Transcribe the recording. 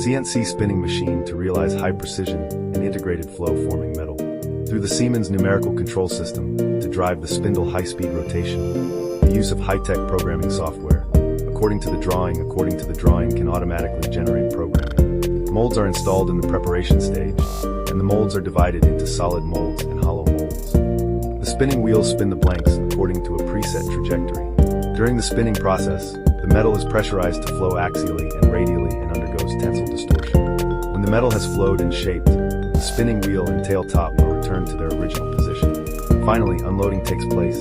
CNC spinning machine to realize high precision and integrated flow forming metal. Through the Siemens numerical control system to drive the spindle high-speed rotation. The use of high-tech programming software. According to the drawing can automatically generate programming. Molds are installed in the preparation stage, and the molds are divided into solid molds and hollow molds. The spinning wheels spin the blanks according to a preset trajectory. During the spinning process, the metal is pressurized to flow axially and radially and undergoes tensile distortion. When the metal has flowed and shaped, the spinning wheel and tail top are returned to their original position. Finally, unloading takes place.